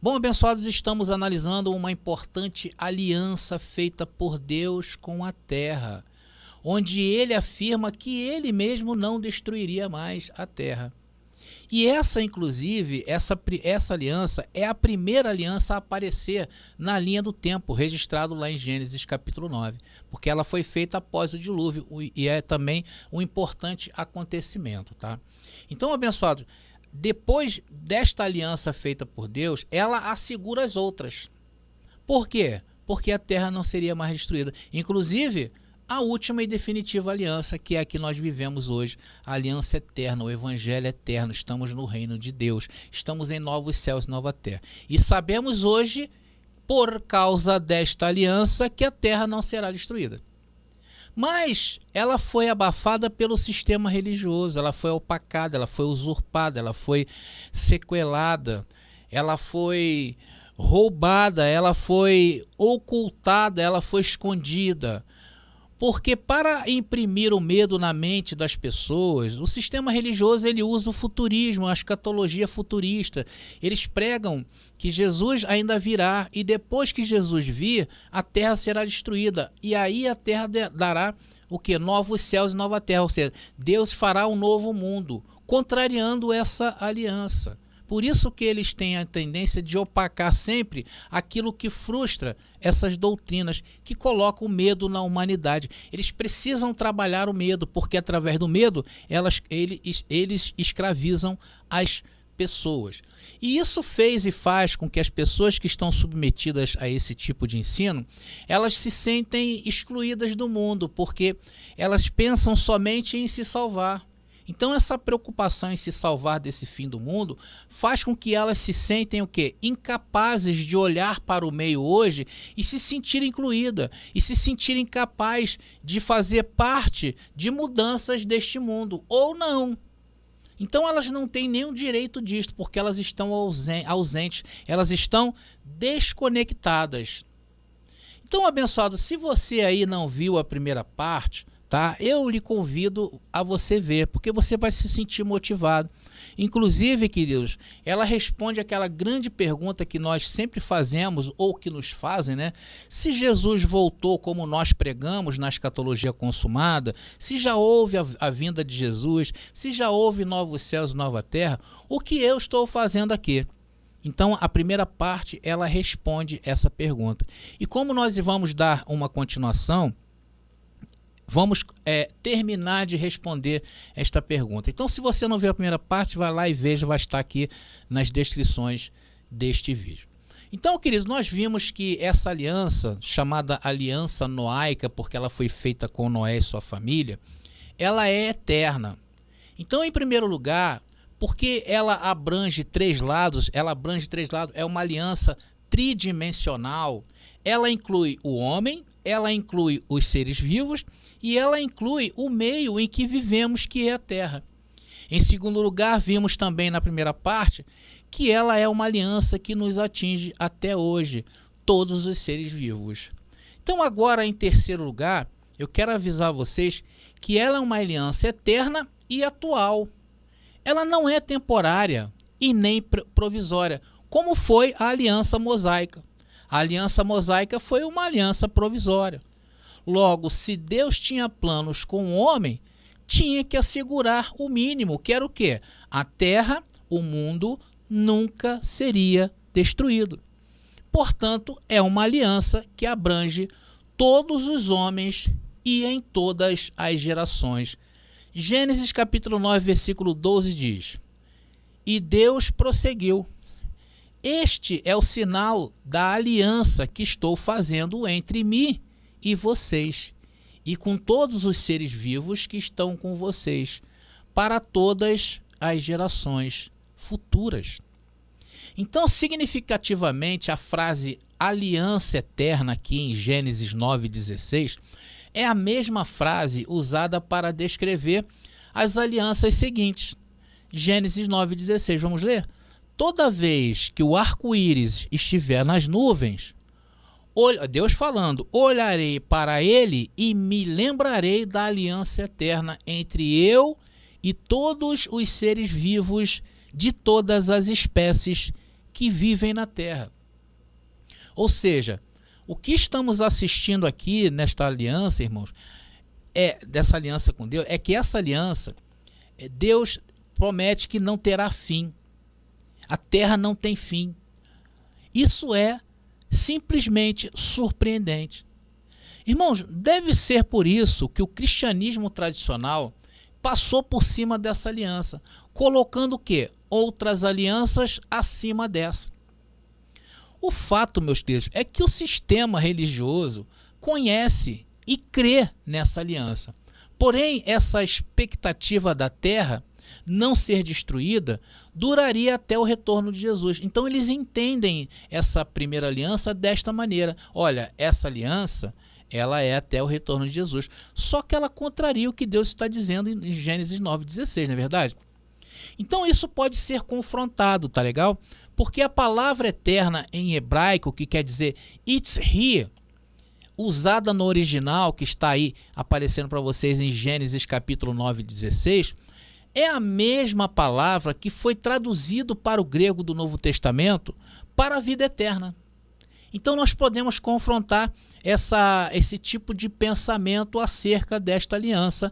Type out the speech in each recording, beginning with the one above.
Bom, abençoados, estamos analisando uma importante aliança feita por Deus com a terra, onde ele afirma que ele mesmo não destruiria mais a terra. E essa, inclusive, essa aliança é a primeira aliança a aparecer na linha do tempo, registrado lá em Gênesis capítulo 9, porque ela foi feita após o dilúvio e é também um importante acontecimento, tá? Então, abençoados, depois desta aliança feita por Deus, ela assegura as outras. Por quê? Porque a terra não seria mais destruída. Inclusive, a última e definitiva aliança, que é a que nós vivemos hoje, a aliança eterna, o evangelho eterno. Estamos no reino de Deus, estamos em novos céus e nova terra. E sabemos hoje, por causa desta aliança, que a terra não será destruída. Mas ela foi abafada pelo sistema religioso, ela foi opacada, ela foi usurpada, ela foi sequelada, ela foi roubada, ela foi ocultada, ela foi escondida. Porque para imprimir o medo na mente das pessoas, o sistema religioso ele usa o futurismo, a escatologia futurista. Eles pregam que Jesus ainda virá e depois que Jesus vir, a terra será destruída. E aí a terra dará o quê? Novos céus e nova terra. Ou seja, Deus fará um novo mundo, contrariando essa aliança. Por isso que eles têm a tendência de opacar sempre aquilo que frustra essas doutrinas, que colocam o medo na humanidade. Eles precisam trabalhar o medo, porque através do medo eles escravizam as pessoas. E isso fez e faz com que as pessoas que estão submetidas a esse tipo de ensino, elas se sentem excluídas do mundo, porque elas pensam somente em se salvar. Então essa preocupação em se salvar desse fim do mundo faz com que elas se sentem o quê? Incapazes de olhar para o meio hoje e se sentirem incluídas, e se sentirem capazes de fazer parte de mudanças deste mundo, ou não. Então elas não têm nenhum direito disto, porque elas estão ausentes, elas estão desconectadas. Então, abençoado, se você aí não viu a primeira parte, tá? Eu lhe convido a você ver, porque você vai se sentir motivado. Inclusive, queridos, ela responde aquela grande pergunta que nós sempre fazemos, ou que nos fazem, né? Se Jesus voltou como nós pregamos na escatologia consumada, se já houve a vinda de Jesus, se já houve novos céus e nova terra, o que eu estou fazendo aqui? Então, a primeira parte, ela responde essa pergunta. E como nós vamos dar uma continuação, vamos terminar de responder esta pergunta. Então, se você não viu a primeira parte, vai lá e veja, vai estar aqui nas descrições deste vídeo. Então, queridos, nós vimos que essa aliança, chamada aliança noaica, porque ela foi feita com Noé e sua família, ela é eterna. Então, em primeiro lugar, porque ela abrange três lados, é uma aliança tridimensional. Ela inclui o homem, ela inclui os seres vivos e ela inclui o meio em que vivemos, que é a terra. Em segundo lugar, vimos também na primeira parte que ela é uma aliança que nos atinge até hoje, todos os seres vivos. Então agora, em terceiro lugar, eu quero avisar vocês que ela é uma aliança eterna e atual. Ela não é temporária e nem provisória, como foi a aliança mosaica. A aliança mosaica foi uma aliança provisória. Logo, se Deus tinha planos com o homem, tinha que assegurar o mínimo, que era o quê? A terra, o mundo, nunca seria destruído. Portanto, é uma aliança que abrange todos os homens e em todas as gerações. Gênesis capítulo 9, versículo 12 diz: E Deus prosseguiu: Este é o sinal da aliança que estou fazendo entre mim e vocês, e com todos os seres vivos que estão com vocês, para todas as gerações futuras. Então, significativamente, a frase aliança eterna aqui em Gênesis 9,16 é a mesma frase usada para descrever as alianças seguintes. Gênesis 9,16, vamos ler? Toda vez que o arco-íris estiver nas nuvens, Deus falando, olharei para ele e me lembrarei da aliança eterna entre eu e todos os seres vivos de todas as espécies que vivem na terra. Ou seja, o que estamos assistindo aqui nesta aliança, irmãos, dessa aliança com Deus, é que essa aliança, Deus promete que não terá fim. A terra não tem fim. Isso é simplesmente surpreendente. Irmãos, deve ser por isso que o cristianismo tradicional passou por cima dessa aliança, colocando o quê? Outras alianças acima dessa. O fato, meus queridos, é que o sistema religioso conhece e crê nessa aliança. Porém, essa expectativa da terra não ser destruída duraria até o retorno de Jesus. Então eles entendem essa primeira aliança desta maneira. Olha, essa aliança, ela é até o retorno de Jesus. Só que ela contraria o que Deus está dizendo em Gênesis 9,16, não é verdade? Então isso pode ser confrontado, tá legal? Porque a palavra eterna em hebraico, que quer dizer it's here, usada no original, que está aí aparecendo para vocês em Gênesis capítulo 9,16, é a mesma palavra que foi traduzido para o grego do Novo Testamento para a vida eterna. Então nós podemos confrontar esse tipo de pensamento acerca desta aliança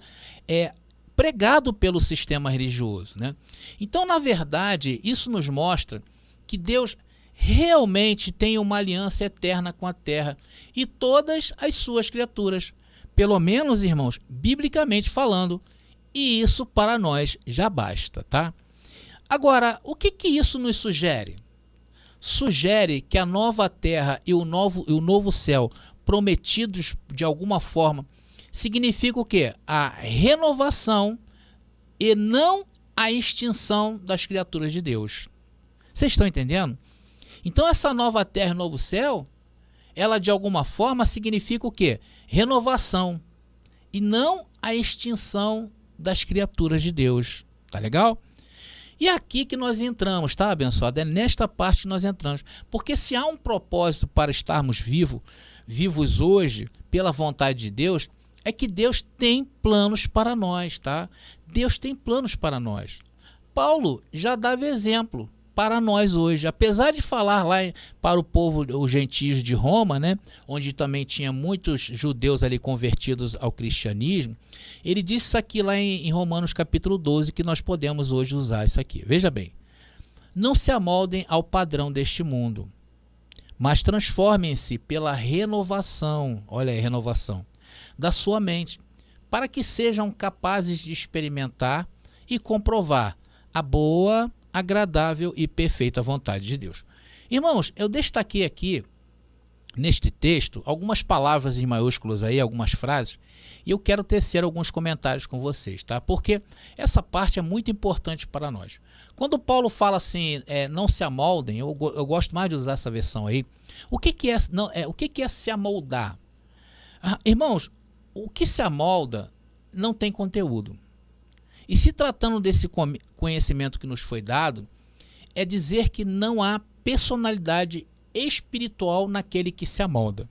pregado pelo sistema religioso, né? Então, na verdade, isso nos mostra que Deus realmente tem uma aliança eterna com a terra e todas as suas criaturas, pelo menos, irmãos, biblicamente falando, e isso para nós já basta, tá? Agora, o que isso nos sugere? Sugere que a nova terra e o novo céu prometidos de alguma forma significa o quê? A renovação e não a extinção das criaturas de Deus. Vocês estão entendendo? Então essa nova terra e novo céu, ela de alguma forma significa o quê? Renovação e não a extinção das criaturas de Deus. Tá legal? E é aqui que nós entramos, tá, abençoado? É nesta parte que nós entramos. Porque se há um propósito para estarmos vivos hoje, pela vontade de Deus, é que Deus tem planos para nós, tá? Deus tem planos para nós. Paulo já dava exemplo para nós hoje. Apesar de falar lá para o povo, os gentios de Roma, né, onde também tinha muitos judeus ali convertidos ao cristianismo, ele disse isso aqui lá em Romanos capítulo 12, que nós podemos hoje usar isso aqui. Veja bem, não se amoldem ao padrão deste mundo, mas transformem-se pela renovação, olha aí, renovação, da sua mente, para que sejam capazes de experimentar e comprovar a boa, agradável e perfeita vontade de Deus. Irmãos, eu destaquei aqui, neste texto, algumas palavras em maiúsculos aí, algumas frases, e eu quero tecer alguns comentários com vocês, tá? Porque essa parte é muito importante para nós. Quando Paulo fala assim, não se amoldem, eu gosto mais de usar essa versão aí. O que é se amoldar? Irmãos, o que se amolda não tem conteúdo. E se tratando desse conhecimento que nos foi dado, é dizer que não há personalidade espiritual naquele que se amolda.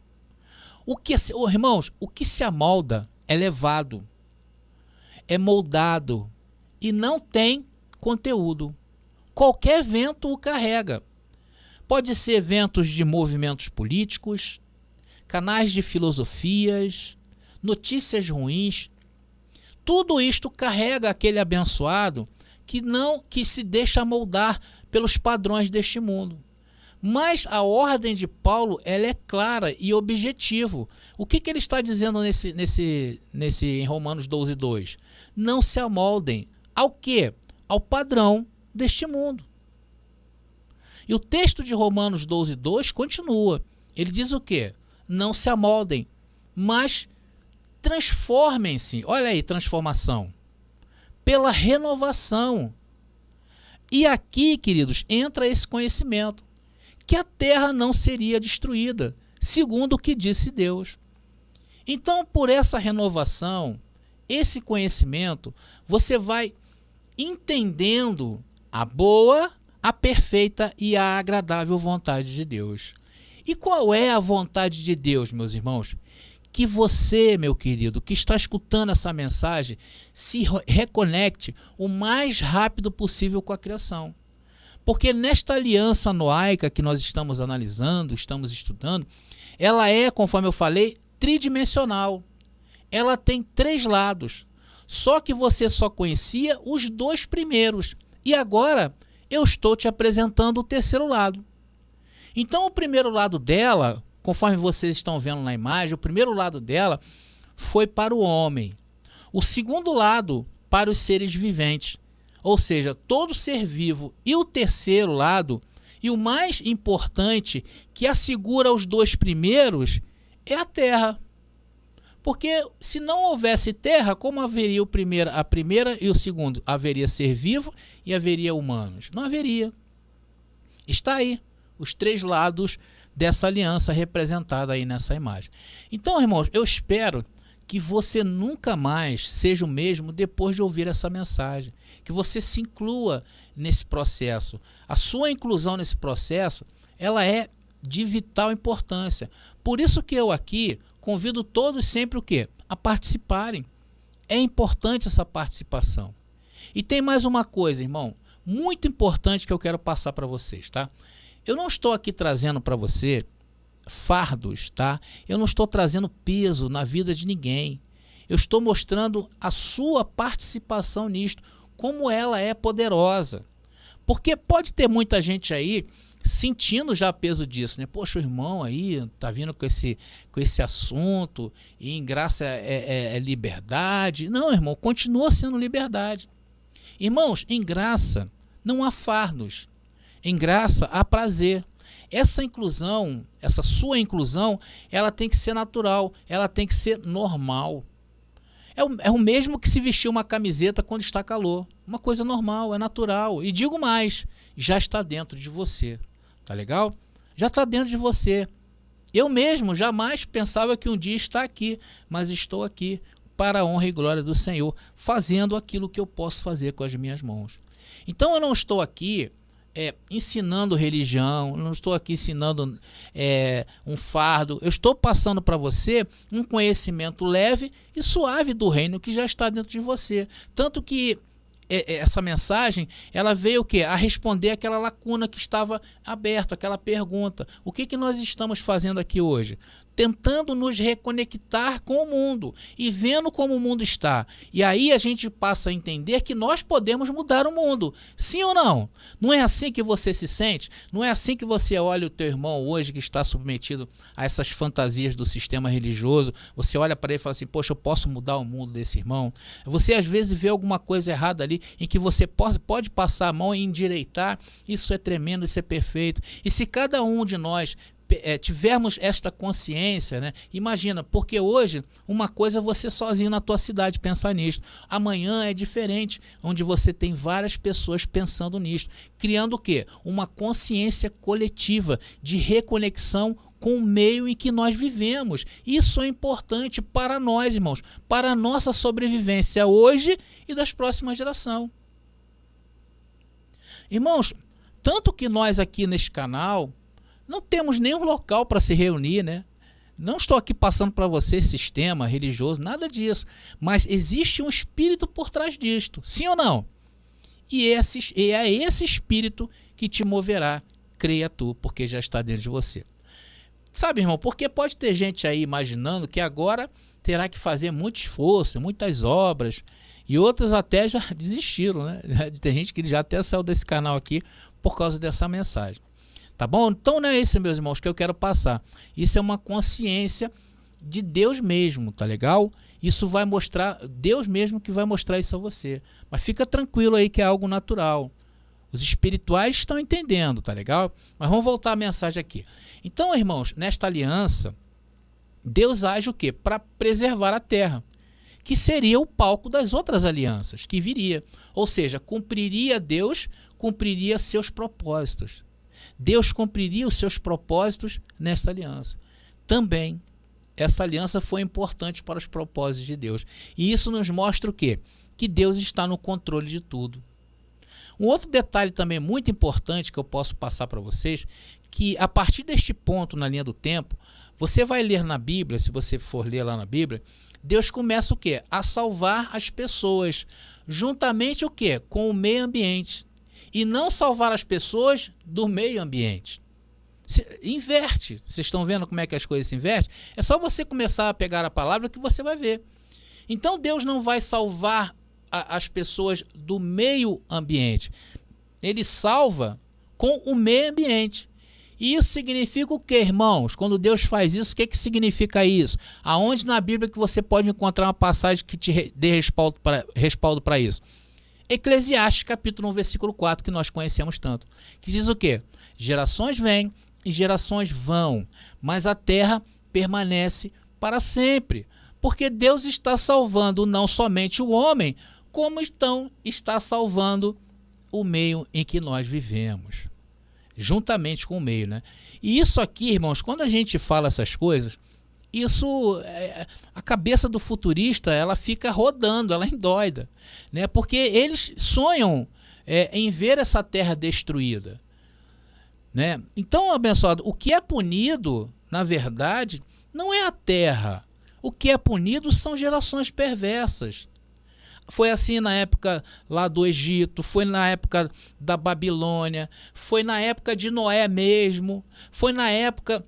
Irmãos, o que se amolda é levado, é moldado e não tem conteúdo. Qualquer vento o carrega. Pode ser ventos de movimentos políticos, canais de filosofias, notícias ruins. Tudo isto carrega aquele abençoado que se deixa moldar pelos padrões deste mundo. Mas a ordem de Paulo, ela é clara e objetiva. O que ele está dizendo em Romanos 12:2? Não se amoldem ao quê? Ao padrão deste mundo. E o texto de Romanos 12:2 continua. Ele diz o quê? Não se amoldem, mas transformem-se, olha aí, transformação, pela renovação. E aqui, queridos, entra esse conhecimento, que a terra não seria destruída, segundo o que disse Deus. Então, por essa renovação, esse conhecimento, você vai entendendo a boa, a perfeita e a agradável vontade de Deus. E qual é a vontade de Deus, meus irmãos? Que você, meu querido, que está escutando essa mensagem, se reconecte o mais rápido possível com a criação. Porque nesta aliança noaica que nós estamos analisando, estamos estudando, ela é, conforme eu falei, tridimensional. Ela tem 3 lados. Só que você só conhecia os 2 primeiros. E agora eu estou te apresentando o 3º lado. Então o primeiro lado dela, conforme vocês estão vendo na imagem, o primeiro lado dela foi para o homem. O segundo lado para os seres viventes. Ou seja, todo ser vivo. E o 3º lado, e o mais importante, que assegura os 2 primeiros, é a terra. Porque se não houvesse terra, como haveria a primeira e o segundo? Haveria ser vivo e haveria humanos? Não haveria. Está aí os 3 lados dessa aliança representada aí nessa imagem. Então, irmãos, eu espero que você nunca mais seja o mesmo depois de ouvir essa mensagem. Que você se inclua nesse processo. A sua inclusão nesse processo, ela é de vital importância. Por isso que eu aqui convido todos sempre o quê? A participarem. É importante essa participação. E tem mais uma coisa, irmão, muito importante que eu quero passar para vocês, tá? Eu não estou aqui trazendo para você fardos, tá? Eu não estou trazendo peso na vida de ninguém. Eu estou mostrando a sua participação nisto, como ela é poderosa. Porque pode ter muita gente aí sentindo já peso disso, né? Poxa, o irmão aí tá vindo com esse assunto, e em graça é liberdade. Não, irmão, continua sendo liberdade. Irmãos, em graça não há fardos. Em graça há prazer. Essa inclusão, essa sua inclusão, ela tem que ser natural, ela tem que ser normal. É o mesmo que se vestir uma camiseta quando está calor. Uma coisa normal, é natural. E digo mais, já está dentro de você. Tá legal? Já está dentro de você. Eu mesmo jamais pensava que um dia está aqui, mas estou aqui para a honra e glória do Senhor, fazendo aquilo que eu posso fazer com as minhas mãos. Então eu não estou aqui ensinando religião, não estou aqui ensinando um fardo, eu estou passando para você um conhecimento leve e suave do reino que já está dentro de você. Tanto que essa mensagem, ela veio o quê? A responder aquela lacuna que estava aberta, aquela pergunta. O que nós estamos fazendo aqui hoje? Tentando nos reconectar com o mundo e vendo como o mundo está. E aí a gente passa a entender que nós podemos mudar o mundo. Sim ou não? Não é assim que você se sente? Não é assim que você olha o teu irmão hoje que está submetido a essas fantasias do sistema religioso? Você olha para ele e fala assim, poxa, eu posso mudar o mundo desse irmão? Você às vezes vê alguma coisa errada ali em que você pode passar a mão e endireitar. Isso é tremendo, isso é perfeito. E se cada um de nós tivermos esta consciência, né? Imagina, porque hoje uma coisa é você sozinho na tua cidade pensar nisso, amanhã é diferente, onde você tem várias pessoas pensando nisso, criando o quê? Uma consciência coletiva de reconexão com o meio em que nós vivemos. Isso é importante para nós, irmãos, para a nossa sobrevivência hoje e das próximas gerações. Irmãos, tanto que nós aqui neste canal não temos nenhum local para se reunir, né? Não estou aqui passando para você sistema religioso, nada disso. Mas existe um espírito por trás disto, sim ou não? E é esse espírito que te moverá, creia tu, porque já está dentro de você. Sabe, irmão, porque pode ter gente aí imaginando que agora terá que fazer muito esforço, muitas obras, e outros até já desistiram, né? Tem gente que já até saiu desse canal aqui por causa dessa mensagem. Tá bom? Então não é isso, meus irmãos, que eu quero passar. Isso é uma consciência de Deus mesmo, tá legal? Isso vai mostrar, Deus mesmo que vai mostrar isso a você. Mas fica tranquilo aí que é algo natural. Os espirituais estão entendendo, tá legal? Mas vamos voltar à mensagem aqui. Então, irmãos, nesta aliança, Deus age o quê? Para preservar a terra, que seria o palco das outras alianças que viria. Ou seja, Deus cumpriria seus propósitos. Deus cumpriria os seus propósitos nesta aliança. Também, essa aliança foi importante para os propósitos de Deus. E isso nos mostra o quê? Que Deus está no controle de tudo. Um outro detalhe também muito importante que eu posso passar para vocês, que a partir deste ponto na linha do tempo, você vai ler na Bíblia, se você for ler lá na Bíblia, Deus começa o quê? A salvar as pessoas, juntamente o quê? Com o meio ambiente. e não salvar as pessoas do meio ambiente. Inverte. Vocês estão vendo como é que as coisas se invertem? É só você começar a pegar a palavra que você vai ver. Então Deus não vai salvar as pessoas do meio ambiente. Ele salva com o meio ambiente. E isso significa o quê, irmãos? Quando Deus faz isso, o que significa isso? Aonde na Bíblia que você pode encontrar uma passagem que te dê respaldo para isso? Eclesiastes capítulo 1, versículo 4, que nós conhecemos tanto. Que diz o quê? Gerações vêm e gerações vão, mas a terra permanece para sempre. Porque Deus está salvando não somente o homem, como está salvando o meio em que nós vivemos. Juntamente com o meio, né? E isso aqui, irmãos, quando a gente fala essas coisas, a cabeça do futurista, ela fica rodando, ela é endoida, né? Porque eles sonham em ver essa terra destruída, né? Então, abençoado, o que é punido, na verdade, não é a terra. O que é punido são gerações perversas. Foi assim na época lá do Egito, foi na época da Babilônia, foi na época de Noé mesmo, foi na época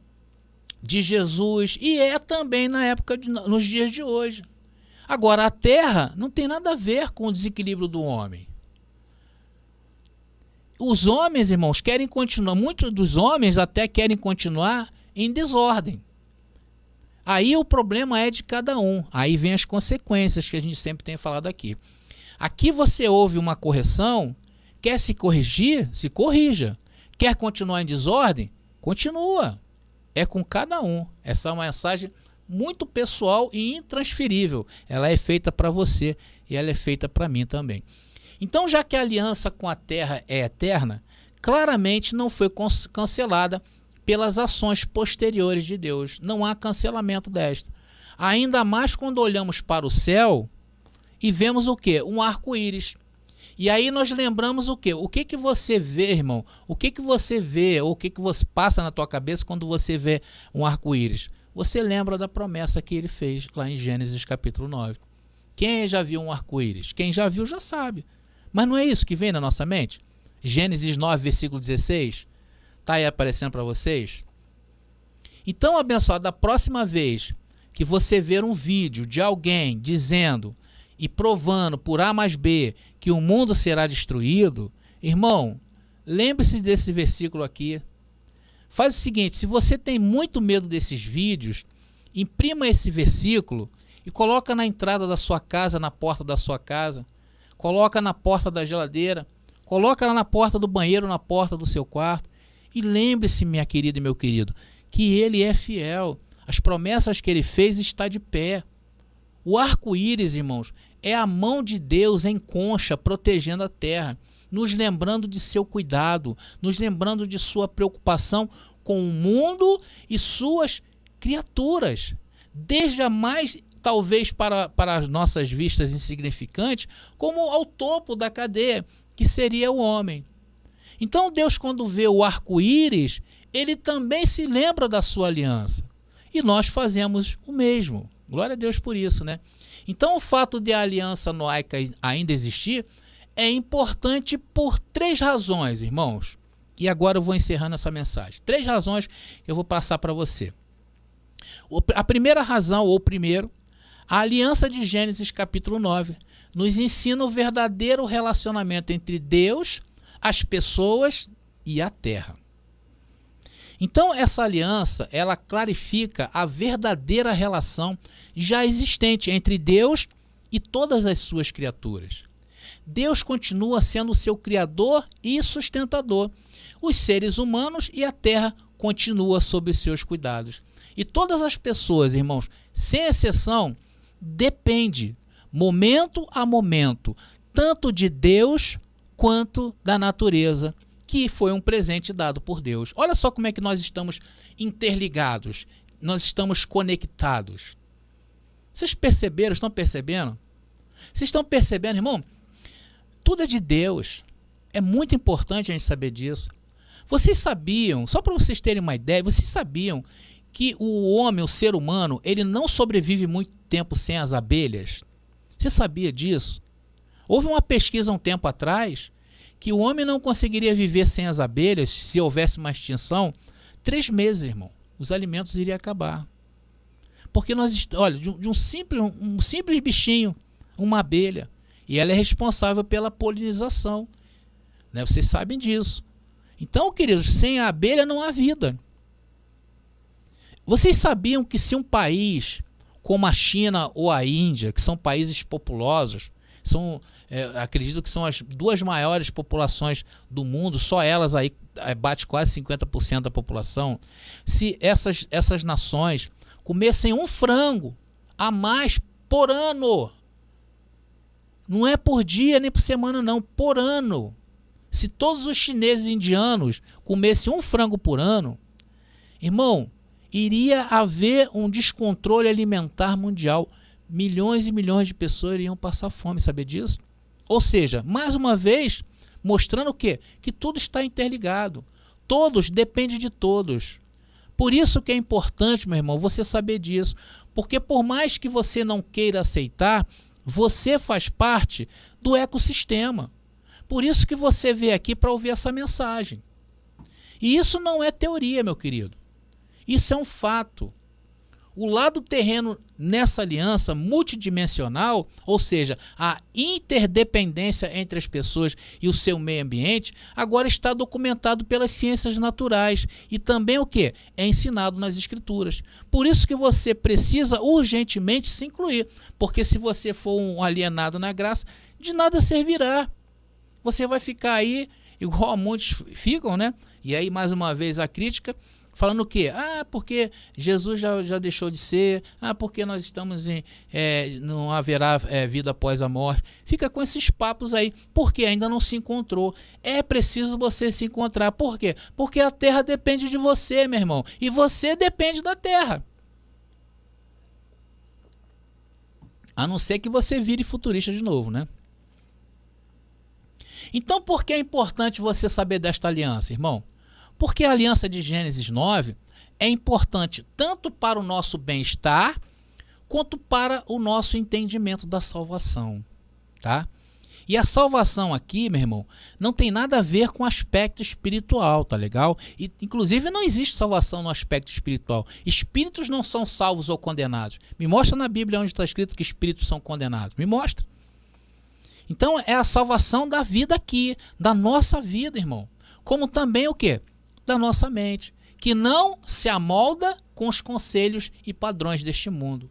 de Jesus e é também na época nos dias de hoje. Agora, a terra não tem nada a ver com o desequilíbrio do homem. Os homens, irmãos, querem continuar, muitos dos homens até querem continuar em desordem. Aí o problema é de cada um. Aí vem as consequências que a gente sempre tem falado aqui. Aqui você ouve uma correção, quer se corrigir? Se corrija. Quer continuar em desordem? Continua. É com cada um. Essa é uma mensagem muito pessoal e intransferível. Ela é feita para você e ela é feita para mim também. Então, já que a aliança com a terra é eterna, claramente não foi cancelada pelas ações posteriores de Deus. Não há cancelamento desta. Ainda mais quando olhamos para o céu e vemos o quê? Um arco-íris. E aí nós lembramos o quê? O que que você vê, irmão? O que que você vê, ou o que que você passa na tua cabeça quando você vê um arco-íris? Você lembra da promessa que ele fez lá em Gênesis capítulo 9. Quem já viu um arco-íris? Quem já viu já sabe. Mas não é isso que vem na nossa mente? Gênesis 9, versículo 16. Está aí aparecendo para vocês? Então, abençoado, da próxima vez que você ver um vídeo de alguém dizendo e provando por A mais B que o mundo será destruído, irmão, lembre-se desse versículo aqui. Faz o seguinte, se você tem muito medo desses vídeos, imprima esse versículo e coloca na entrada da sua casa, na porta da sua casa, coloca na porta da geladeira, coloca lá na porta do banheiro, na porta do seu quarto. E lembre-se, minha querida e meu querido, que ele é fiel. As promessas que ele fez está de pé. O arco-íris, irmãos, é a mão de Deus em concha protegendo a terra, nos lembrando de seu cuidado, nos lembrando de sua preocupação com o mundo e suas criaturas. Desde a mais, talvez para as nossas vistas insignificantes, como ao topo da cadeia, que seria o homem. Então Deus, quando vê o arco-íris, ele também se lembra da sua aliança. E nós fazemos o mesmo. Glória a Deus por isso, né? Então o fato de a aliança noaica ainda existir é importante por 3 razões, irmãos. E agora eu vou encerrando essa mensagem. 3 razões que eu vou passar para você. A primeira razão, ou primeiro, a aliança de Gênesis capítulo 9 nos ensina o verdadeiro relacionamento entre Deus, as pessoas e a terra. Então essa aliança, ela clarifica a verdadeira relação já existente entre Deus e todas as suas criaturas. Deus continua sendo o seu criador e sustentador. Os seres humanos e a terra continuam sob os seus cuidados. E todas as pessoas, irmãos, sem exceção, dependem, momento a momento, tanto de Deus quanto da natureza, que foi um presente dado por Deus. Olha só como é que nós estamos interligados, nós estamos conectados. Vocês perceberam, estão percebendo? Vocês estão percebendo, irmão? Tudo é de Deus. É muito importante a gente saber disso. Vocês sabiam, só para vocês terem uma ideia, vocês sabiam que o homem, o ser humano, ele não sobrevive muito tempo sem as abelhas? Você sabia disso? Houve uma pesquisa um tempo atrás que o homem não conseguiria viver sem as abelhas, se houvesse uma extinção, 3 meses, irmão, os alimentos iriam acabar. Porque olha, de um simples bichinho, uma abelha, e ela é responsável pela polinização, né? Vocês sabem disso. Então, queridos, sem a abelha não há vida. Vocês sabiam que se um país como a China ou a Índia, que são países populosos, acredito que são as 2 maiores populações do mundo, só elas aí bate quase 50% da população, se essas nações comessem um frango a mais por ano, não é por dia nem por semana não, por ano, se todos os chineses e indianos comessem um frango por ano, irmão, iria haver um descontrole alimentar mundial. Milhões e milhões de pessoas iriam passar fome, saber disso? Ou seja, mais uma vez, mostrando o quê? Que tudo está interligado. Todos dependem de todos. Por isso que é importante, meu irmão, você saber disso. Porque por mais que você não queira aceitar, você faz parte do ecossistema. Por isso que você veio aqui para ouvir essa mensagem. E isso não é teoria, meu querido. Isso é um fato. O lado terreno nessa aliança multidimensional, ou seja, a interdependência entre as pessoas e o seu meio ambiente, agora está documentado pelas ciências naturais e também o que? É ensinado nas escrituras. Por isso que você precisa urgentemente se incluir, porque se você for um alienado na graça, de nada servirá. Você vai ficar aí, igual muitos ficam, né? E aí, mais uma vez, a crítica, falando o quê? Porque Jesus já deixou de ser, porque nós estamos não haverá vida após a morte. Fica com esses papos aí, porque ainda não se encontrou. É preciso você se encontrar. Por quê? Porque a terra depende de você, meu irmão, e você depende da terra. A não ser que você vire futurista de novo, né? Então, por que é importante você saber desta aliança, irmão? Porque a aliança de Gênesis 9 é importante tanto para o nosso bem-estar quanto para o nosso entendimento da salvação, tá? E a salvação aqui, meu irmão, não tem nada a ver com aspecto espiritual, tá legal? E, inclusive, não existe salvação no aspecto espiritual. Espíritos não são salvos ou condenados. Me mostra na Bíblia onde está escrito que espíritos são condenados. Me mostra. Então, é a salvação da vida aqui, da nossa vida, irmão. Como também o quê? Da nossa mente, que não se amolda com os conselhos e padrões deste mundo.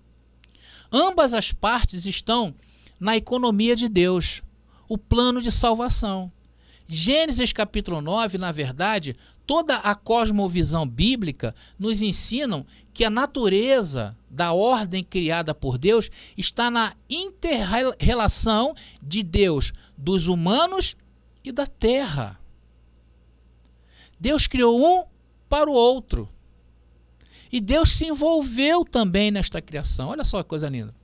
Ambas as partes estão na economia de Deus, o plano de salvação. Gênesis capítulo 9, na verdade, toda a cosmovisão bíblica nos ensinam que a natureza da ordem criada por Deus está na inter-relação de Deus, dos humanos e da terra. Deus criou um para o outro. E Deus se envolveu também nesta criação. Olha só que coisa linda.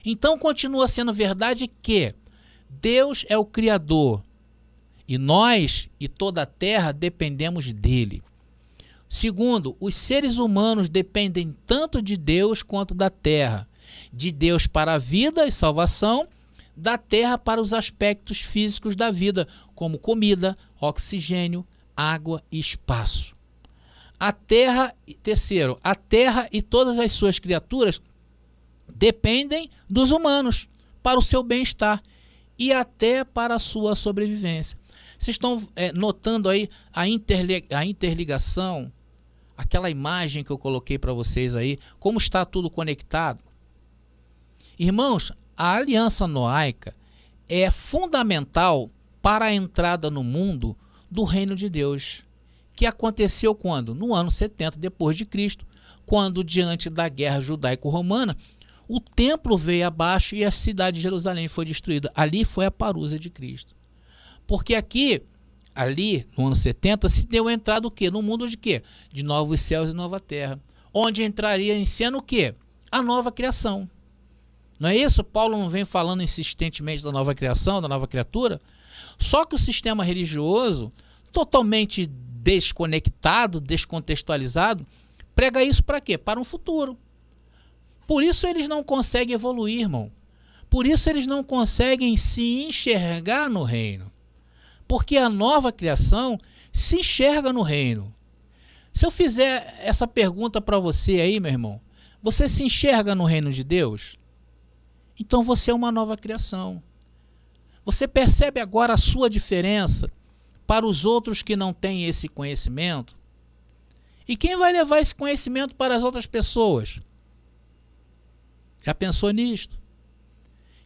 Então continua sendo verdade que Deus é o Criador. E nós e toda a terra dependemos dele. Segundo, os seres humanos dependem tanto de Deus quanto da terra. De Deus para a vida e salvação, da terra para os aspectos físicos da vida, como comida, oxigênio, água e espaço. Terceiro, a terra e todas as suas criaturas dependem dos humanos para o seu bem-estar e até para a sua sobrevivência. Vocês estão notando aí a interligação, aquela imagem que eu coloquei para vocês aí, como está tudo conectado? Irmãos, a aliança noaica é fundamental para a entrada no mundo do reino de Deus, que aconteceu quando? No ano 70 depois de Cristo, quando diante da guerra judaico-romana, o templo veio abaixo e a cidade de Jerusalém foi destruída. Ali foi a parousia de Cristo. Porque ali, no ano 70, se deu a entrada o quê? No mundo de quê? De novos céus e nova terra. Onde entraria em cena o quê? A nova criação. Não é isso? Paulo não vem falando insistentemente da nova criação, da nova criatura? Só que o sistema religioso, totalmente desconectado, descontextualizado, prega isso para quê? Para um futuro. Por isso eles não conseguem evoluir, irmão. Por isso eles não conseguem se enxergar no reino. Porque a nova criação se enxerga no reino. Se eu fizer essa pergunta para você aí, meu irmão, você se enxerga no reino de Deus? Então você é uma nova criação. Você percebe agora a sua diferença para os outros que não têm esse conhecimento? E quem vai levar esse conhecimento para as outras pessoas? Já pensou nisto?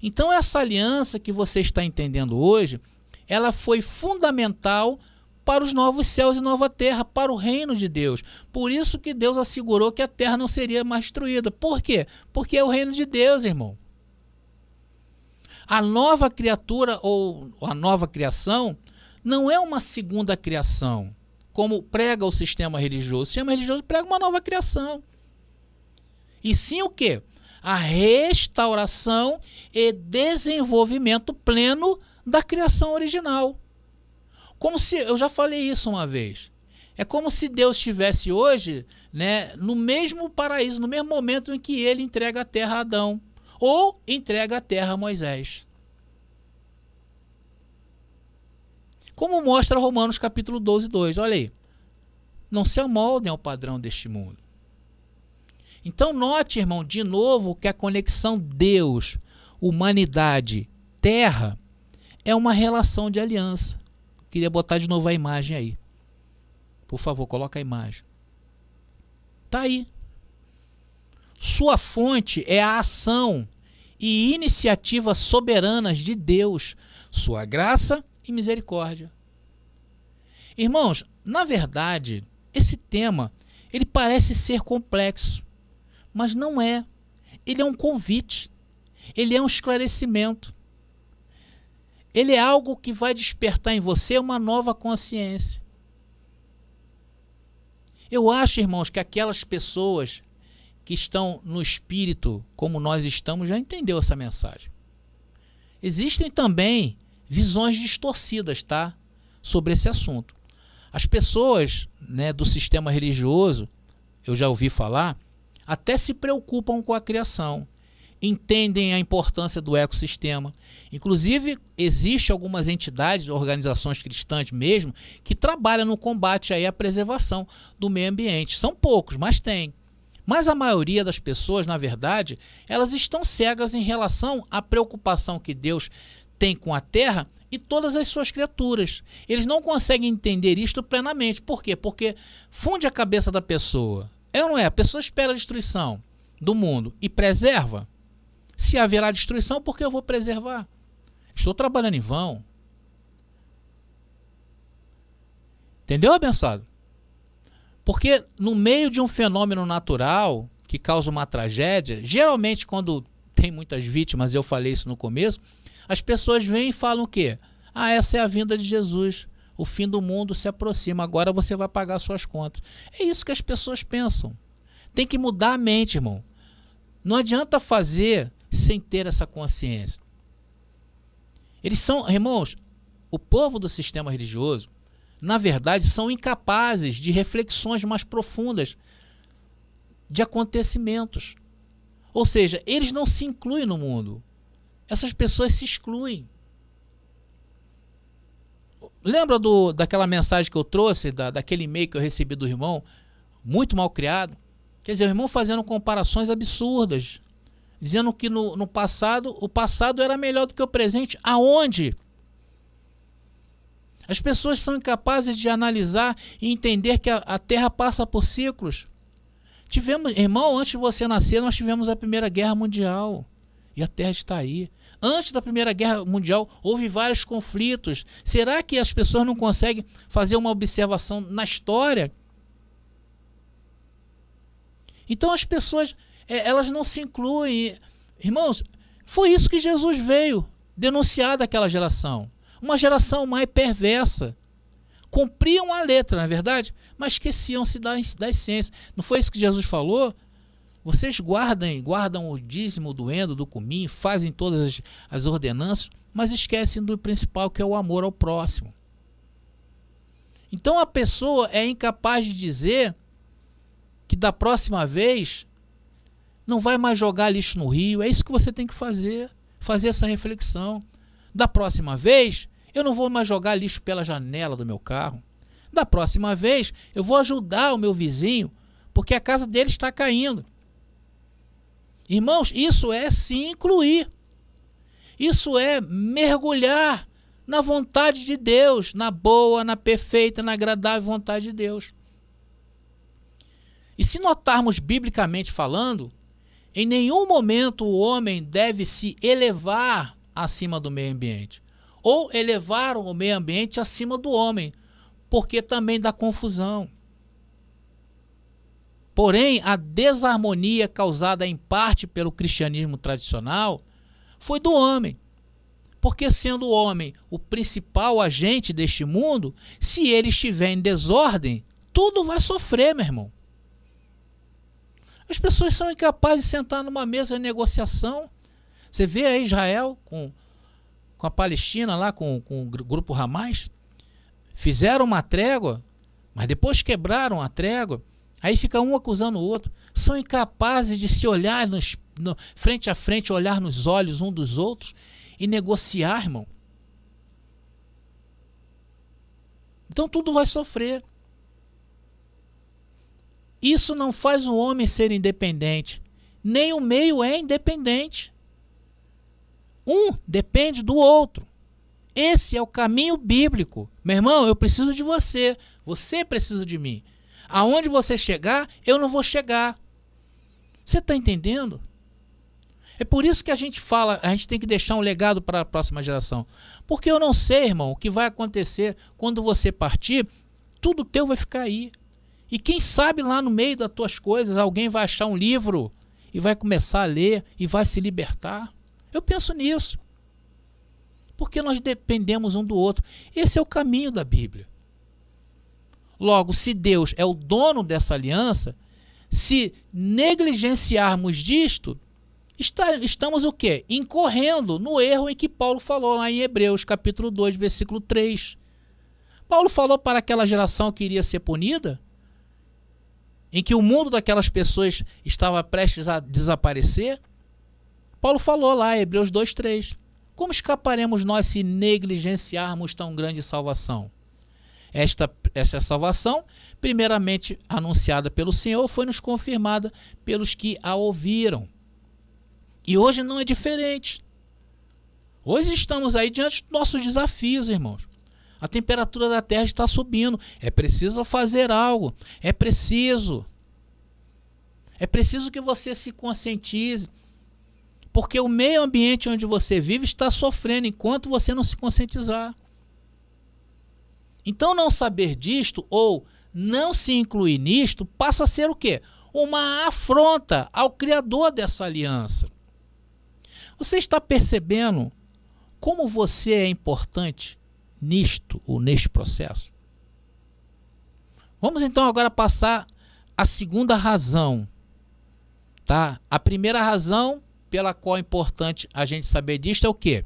Então essa aliança que você está entendendo hoje, ela foi fundamental para os novos céus e nova terra, para o reino de Deus. Por isso que Deus assegurou que a terra não seria mais destruída. Por quê? Porque é o reino de Deus, irmão. A nova criatura ou a nova criação não é uma segunda criação, como prega o sistema religioso. O sistema religioso prega uma nova criação. E sim o quê? A restauração e desenvolvimento pleno da criação original. Como se, eu já falei isso uma vez, é como se Deus estivesse hoje, né, no mesmo paraíso, no mesmo momento em que ele entrega a terra a Adão, ou entrega a terra a Moisés. Como mostra Romanos capítulo 12, 2, olha aí. Não se amoldem ao padrão deste mundo. Então note, irmão, de novo que a conexão Deus, humanidade, terra, é uma relação de aliança. Queria botar de novo a imagem aí. Por favor, coloca a imagem. Tá aí. Sua fonte é a ação e iniciativas soberanas de Deus, sua graça e misericórdia. Irmãos, na verdade, esse tema, ele parece ser complexo, mas não é. Ele é um convite, ele é um esclarecimento. Ele é algo que vai despertar em você uma nova consciência. Eu acho, irmãos, que aquelas pessoas que estão no espírito, como nós estamos, já entendeu essa mensagem. Existem também visões distorcidas, tá? Sobre esse assunto. As pessoas, né, do sistema religioso, eu já ouvi falar, até se preocupam com a criação. Entendem a importância do ecossistema. Inclusive, existem algumas entidades, organizações cristãs mesmo, que trabalham no combate aí à preservação do meio ambiente. São poucos, mas tem. Mas a maioria das pessoas, na verdade, elas estão cegas em relação à preocupação que Deus tem com a terra e todas as suas criaturas. Eles não conseguem entender isto plenamente. Por quê? Porque funde a cabeça da pessoa. É ou não é? A pessoa espera a destruição do mundo e preserva. Se haverá destruição, por que eu vou preservar? Estou trabalhando em vão. Entendeu, abençoado? Porque no meio de um fenômeno natural que causa uma tragédia, geralmente quando tem muitas vítimas, eu falei isso no começo, as pessoas vêm e falam o quê? Ah, essa é a vinda de Jesus. O fim do mundo se aproxima, agora você vai pagar suas contas. É isso que as pessoas pensam. Tem que mudar a mente, irmão. Não adianta fazer sem ter essa consciência. Eles são, irmãos, o povo do sistema religioso, na verdade, são incapazes de reflexões mais profundas de acontecimentos. Ou seja, eles não se incluem no mundo. Essas pessoas se excluem. Lembra daquela mensagem que eu trouxe, daquele e-mail que eu recebi do irmão, muito mal criado? Quer dizer, o irmão fazendo comparações absurdas, dizendo que no passado, o passado era melhor do que o presente. Aonde? As pessoas são incapazes de analisar e entender que a Terra passa por ciclos. Tivemos, irmão, antes de você nascer, nós tivemos a Primeira Guerra Mundial. E a Terra está aí. Antes da Primeira Guerra Mundial, houve vários conflitos. Será que as pessoas não conseguem fazer uma observação na história? Então as pessoas, elas não se incluem. Irmãos, foi isso que Jesus veio denunciar daquela geração. Uma geração mais perversa. Cumpriam a letra, não é verdade? Mas esqueciam-se da essência. Não foi isso que Jesus falou? Vocês guardam o dízimo do endo, do cominho, fazem todas as ordenanças, mas esquecem do principal, que é o amor ao próximo. Então a pessoa é incapaz de dizer que da próxima vez não vai mais jogar lixo no rio. É isso que você tem que fazer essa reflexão. Da próxima vez Eu não vou mais jogar lixo pela janela do meu carro. Da próxima vez, eu vou ajudar o meu vizinho, porque a casa dele está caindo. Irmãos, isso é se incluir. Isso é mergulhar na vontade de Deus, na boa, na perfeita, na agradável vontade de Deus. E se notarmos biblicamente falando, em nenhum momento o homem deve se elevar acima do meio ambiente, ou elevar o meio ambiente acima do homem, porque também dá confusão. Porém, a desarmonia causada em parte pelo cristianismo tradicional foi do homem. Porque sendo o homem o principal agente deste mundo, se ele estiver em desordem, tudo vai sofrer, meu irmão. As pessoas são incapazes de sentar numa mesa de negociação. Você vê aí Israel com a Palestina, lá com o grupo Hamas, fizeram uma trégua, mas depois quebraram a trégua, aí fica um acusando o outro. São incapazes de se olhar frente a frente, olhar nos olhos um dos outros e negociar, irmão. Então tudo vai sofrer. Isso não faz o homem ser independente, nem o meio é independente. Um depende do outro. Esse é o caminho bíblico. Meu irmão, eu preciso de você, você precisa de mim. Aonde você chegar, eu não vou chegar. Você está entendendo? É por isso que a gente fala, a gente tem que deixar um legado para a próxima geração. Porque eu não sei, irmão, o que vai acontecer quando você partir, tudo teu vai ficar aí. E quem sabe lá no meio das tuas coisas, alguém vai achar um livro e vai começar a ler e vai se libertar. Eu penso nisso. Porque nós dependemos um do outro. Esse é o caminho da Bíblia. Logo, se Deus é o dono dessa aliança, se negligenciarmos disto, estamos o quê? Incorrendo no erro em que Paulo falou lá em Hebreus, capítulo 2, versículo 3. Paulo falou para aquela geração que iria ser punida, em que o mundo daquelas pessoas estava prestes a desaparecer. Paulo falou lá, Hebreus 2, 3. Como escaparemos nós se negligenciarmos tão grande salvação? Esta salvação, primeiramente anunciada pelo Senhor, foi nos confirmada pelos que a ouviram. E hoje não é diferente. Hoje estamos aí diante dos nossos desafios, irmãos. A temperatura da terra está subindo. É preciso fazer algo. É preciso que você se conscientize. Porque o meio ambiente onde você vive está sofrendo enquanto você não se conscientizar. Então não saber disto ou não se incluir nisto passa a ser o quê? Uma afronta ao Criador dessa aliança. Você está percebendo como você é importante nisto ou neste processo? Vamos então agora passar a segunda razão, tá? A primeira razão pela qual é importante a gente saber disto é o quê?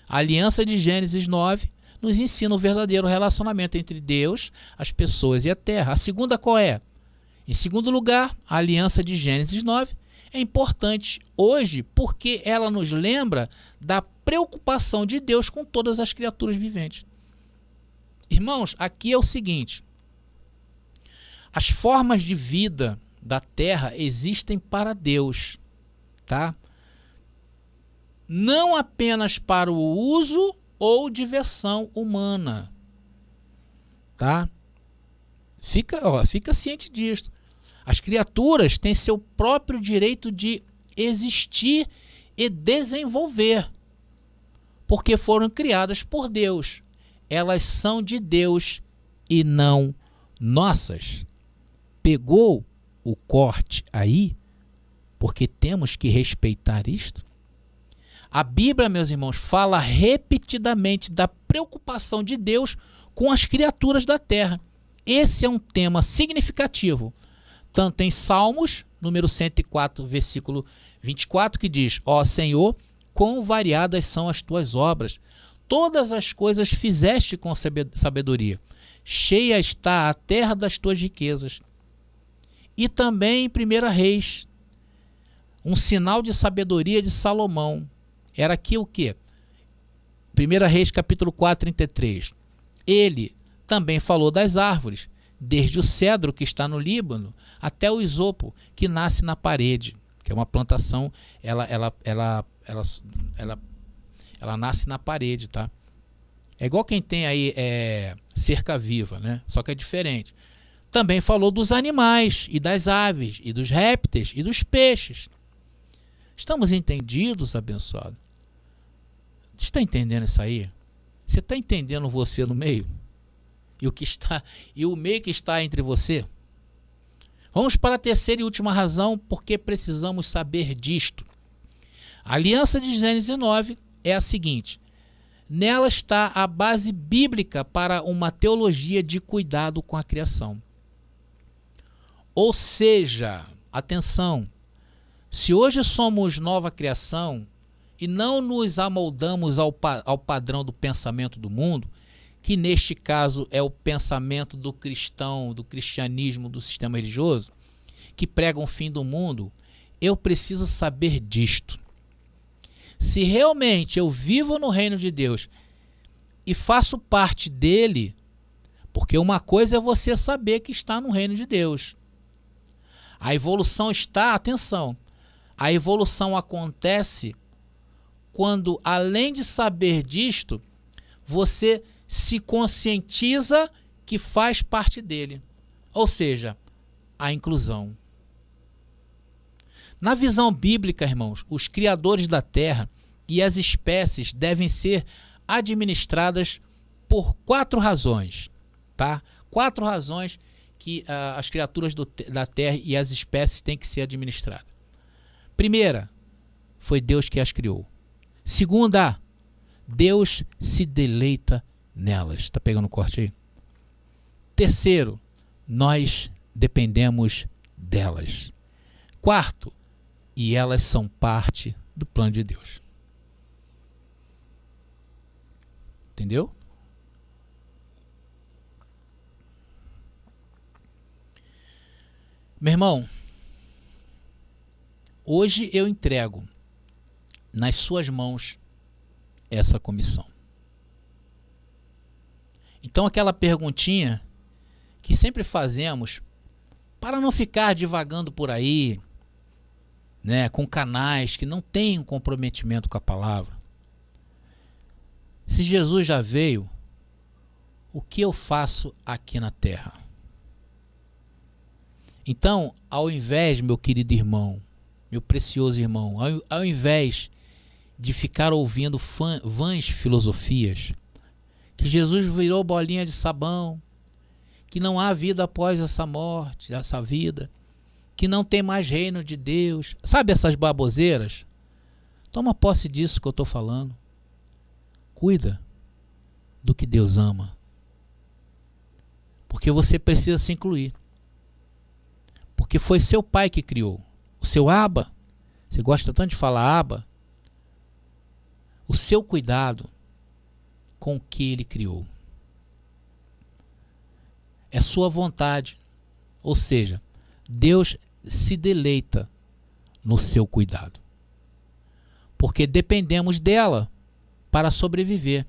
A aliança de Gênesis 9 nos ensina o verdadeiro relacionamento entre Deus, as pessoas e a terra. A segunda qual é? Em segundo lugar, a aliança de Gênesis 9 é importante hoje porque ela nos lembra da preocupação de Deus com todas as criaturas viventes. Irmãos, aqui é o seguinte: as formas de vida da terra existem para Deus, tá? Não apenas para o uso ou diversão humana, tá? Fica ciente disso. As criaturas têm seu próprio direito de existir e desenvolver, porque foram criadas por Deus. Elas são de Deus e não nossas. Pegou o corte aí? Porque temos que respeitar isto. A Bíblia, meus irmãos, fala repetidamente da preocupação de Deus com as criaturas da terra. Esse é um tema significativo, tanto em Salmos, número 104, versículo 24, que diz: ó Senhor, quão variadas são as tuas obras, todas as coisas fizeste com sabedoria, cheia está a terra das tuas riquezas. E também em 1 Reis, um sinal de sabedoria de Salomão, era aqui o quê? 1 Reis capítulo 4, 33. Ele também falou das árvores, desde o cedro que está no Líbano até o isopo que nasce na parede, que é uma plantação, ela nasce na parede, tá? É igual quem tem aí cerca viva, né? Só que é diferente. Também falou dos animais e das aves e dos répteis e dos peixes. Estamos entendidos, abençoado? Você está entendendo isso aí? Você está entendendo você no meio? E o meio que está entre você? Vamos para a terceira e última razão, porque precisamos saber disto. A aliança de Gênesis 9 é a seguinte: nela está a base bíblica para uma teologia de cuidado com a criação. Ou seja, atenção, se hoje somos nova criação e não nos amoldamos ao padrão do pensamento do mundo, que neste caso é o pensamento do cristão, do cristianismo, do sistema religioso, que pregam o fim do mundo, eu preciso saber disto. Se realmente eu vivo no reino de Deus e faço parte dele, porque uma coisa é você saber que está no reino de Deus. A evolução está, atenção, a evolução acontece quando, além de saber disto, você se conscientiza que faz parte dele. Ou seja, a inclusão. Na visão bíblica, irmãos, os criadores da terra e as espécies devem ser administradas por 4 razões, tá? 4 razões que as criaturas da terra e as espécies têm que ser administradas. Primeira, foi Deus que as criou. Segunda, Deus se deleita nelas. Está pegando o corte aí? Terceiro, nós dependemos delas. Quarto, e elas são parte do plano de Deus. Entendeu? Meu irmão, hoje eu entrego nas suas mãos essa comissão. Então aquela perguntinha que sempre fazemos para não ficar divagando por aí, né, com canais que não têm um comprometimento com a palavra. Se Jesus já veio, o que eu faço aqui na terra? Então, ao invés, meu querido irmão, meu precioso irmão, ao invés de ficar ouvindo vãs filosofias, que Jesus virou bolinha de sabão, que não há vida após essa morte, essa vida, que não tem mais reino de Deus, sabe essas baboseiras? Toma posse disso que eu estou falando. Cuida do que Deus ama, porque você precisa se incluir, porque foi seu pai que criou, o seu Abba. Você gosta tanto de falar Abba? O seu cuidado com o que ele criou é sua vontade, ou seja, Deus se deleita no seu cuidado, porque dependemos dela para sobreviver,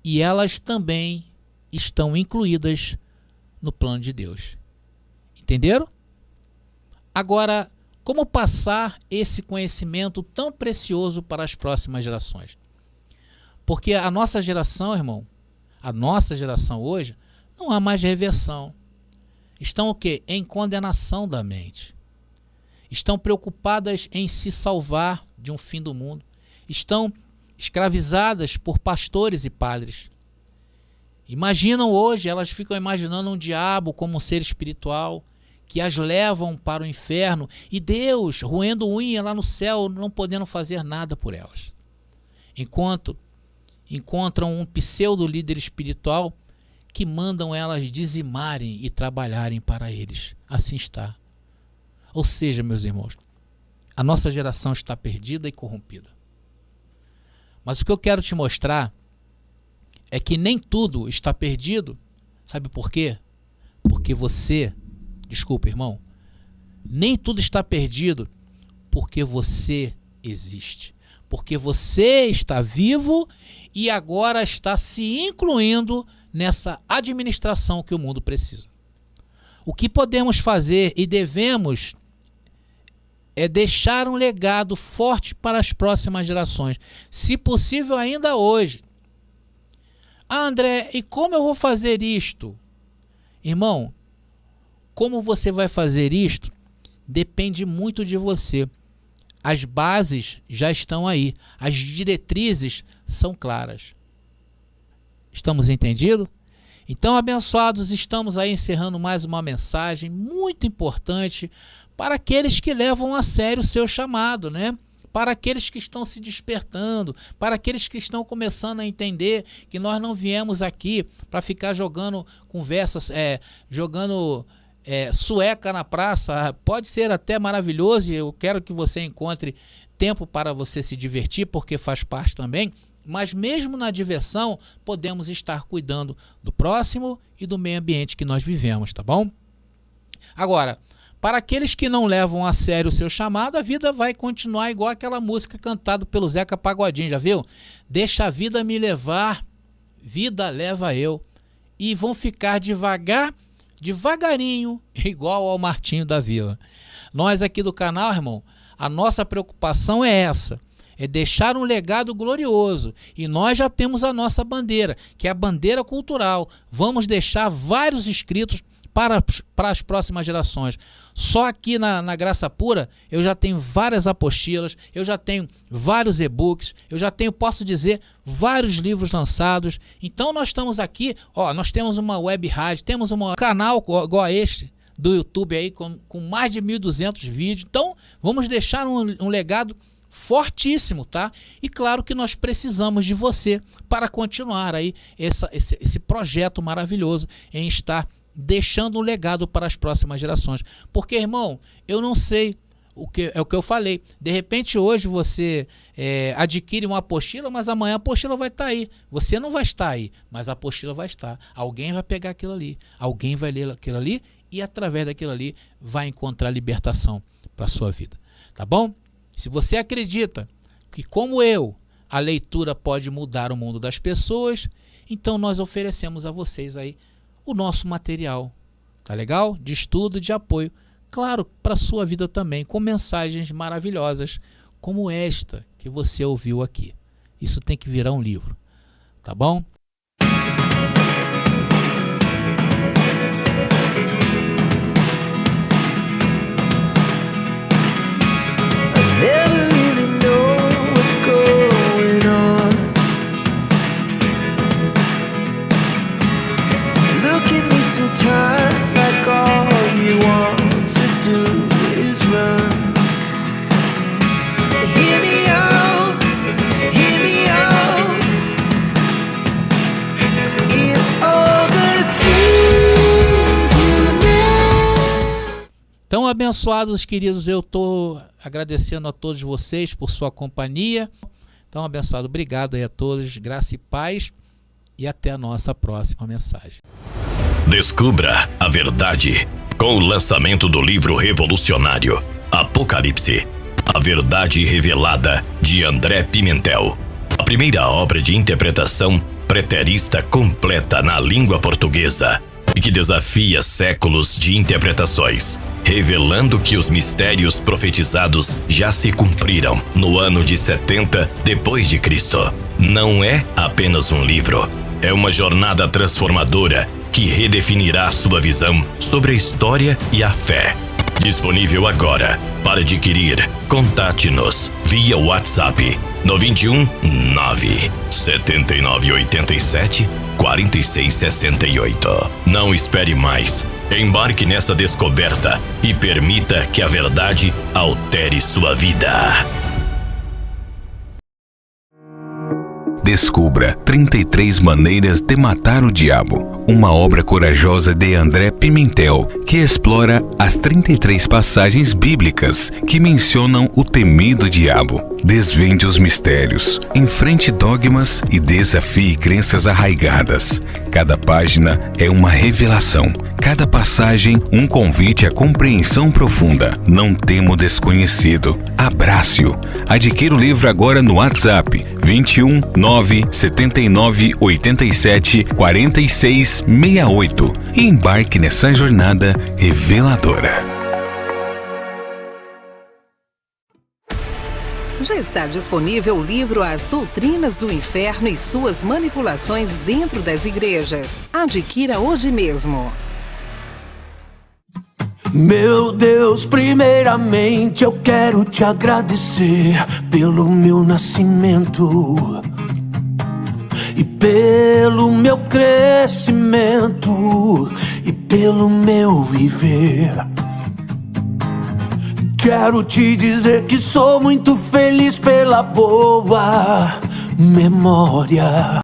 e elas também estão incluídas no plano de Deus. Entenderam? Agora, como passar esse conhecimento tão precioso para as próximas gerações? Porque a nossa geração, irmão, a nossa geração hoje, não há mais reversão. Estão o quê? Em condenação da mente. Estão preocupadas em se salvar de um fim do mundo. Estão escravizadas por pastores e padres. Imaginam hoje, elas ficam imaginando um diabo como um ser espiritual que as levam para o inferno e Deus roendo unha lá no céu, não podendo fazer nada por elas. Enquanto encontram um pseudo líder espiritual que mandam elas dizimarem e trabalharem para eles. Assim está. Ou seja, meus irmãos, a nossa geração está perdida e corrompida. Mas o que eu quero te mostrar é que nem tudo está perdido. Sabe por quê? Porque você, desculpa, irmão, nem tudo está perdido porque você existe. porque você está vivo e agora está se incluindo nessa administração que o mundo precisa. O que podemos fazer e devemos é deixar um legado forte para as próximas gerações, se possível ainda hoje. Ah, André, e como eu vou fazer isto? Irmão, como você vai fazer isto depende muito de você. As bases já estão aí, as diretrizes são claras. Estamos entendidos? Então, abençoados, estamos aí encerrando mais uma mensagem muito importante para aqueles que levam a sério o seu chamado, né? Para aqueles que estão se despertando, para aqueles que estão começando a entender que nós não viemos aqui para ficar jogando conversas, jogando sueca na praça. Pode ser até maravilhoso e eu quero que você encontre tempo para você se divertir, porque faz parte também. Mas mesmo na diversão, podemos estar cuidando do próximo e do meio ambiente que nós vivemos, tá bom? Agora, para aqueles que não levam a sério o seu chamado, a vida vai continuar igual aquela música cantada pelo Zeca Pagodinho, já viu? Deixa a vida me levar, vida leva eu. E vão ficar devagarinho, igual ao Martinho da Vila. Nós aqui do canal, irmão, a nossa preocupação é essa. É deixar um legado glorioso. E nós já temos a nossa bandeira, que é a bandeira cultural. Vamos deixar vários escritos para as próximas gerações. Só aqui na Graça Pura, eu já tenho várias apostilas, eu já tenho vários e-books, eu já tenho, posso dizer, vários livros lançados. Então nós estamos aqui, nós temos uma web rádio, temos um canal igual a este do YouTube aí, com mais de 1.200 vídeos. Então vamos deixar um legado fortíssimo, tá? E claro que nós precisamos de você para continuar aí esse projeto maravilhoso em estar deixando um legado para as próximas gerações. Porque, irmão, eu não sei o que eu falei. De repente hoje você adquire uma apostila, mas amanhã a apostila vai estar aí. Você não vai estar aí, mas a apostila vai estar. Alguém vai pegar aquilo ali, alguém vai ler aquilo ali e através daquilo ali vai encontrar libertação para a sua vida. Tá bom? Se você acredita que, como eu, a leitura pode mudar o mundo das pessoas, então nós oferecemos a vocês aí o nosso material, tá legal? De estudo, de apoio, claro, para a sua vida também, com mensagens maravilhosas, como esta que você ouviu aqui. Isso tem que virar um livro, tá bom? Sometimes like all you want to do is run. Hear me out, hear me out. If all the things you know. Então, abençoados queridos, eu estou agradecendo a todos vocês por sua companhia. Então, abençoado, obrigado aí a todos, graça e paz e até a nossa próxima mensagem. Descubra a verdade com o lançamento do livro revolucionário Apocalipse, a verdade revelada, de André Pimentel. A primeira obra de interpretação preterista completa na língua portuguesa e que desafia séculos de interpretações, revelando que os mistérios profetizados já se cumpriram no ano de 70 depois de Cristo. Não é apenas um livro, é uma jornada transformadora que redefinirá sua visão sobre a história e a fé. Disponível agora. Para adquirir, contate-nos via WhatsApp no 21 979 87 46 68. Não espere mais. Embarque nessa descoberta e permita que a verdade altere sua vida. Descubra 33 Maneiras de Matar o Diabo, uma obra corajosa de André Pimentel, que explora as 33 passagens bíblicas que mencionam o temido diabo. Desvende os mistérios, enfrente dogmas e desafie crenças arraigadas. Cada página é uma revelação, cada passagem um convite à compreensão profunda. Não temo desconhecido. Abrace-o. Adquira o livro agora no WhatsApp 21 979 87 46 68 e embarque nessa jornada reveladora. Já está disponível o livro As Doutrinas do Inferno e Suas Manipulações Dentro das Igrejas. Adquira hoje mesmo. Meu Deus, primeiramente eu quero te agradecer pelo meu nascimento e pelo meu crescimento e pelo meu viver. Quero te dizer que sou muito feliz pela boa memória.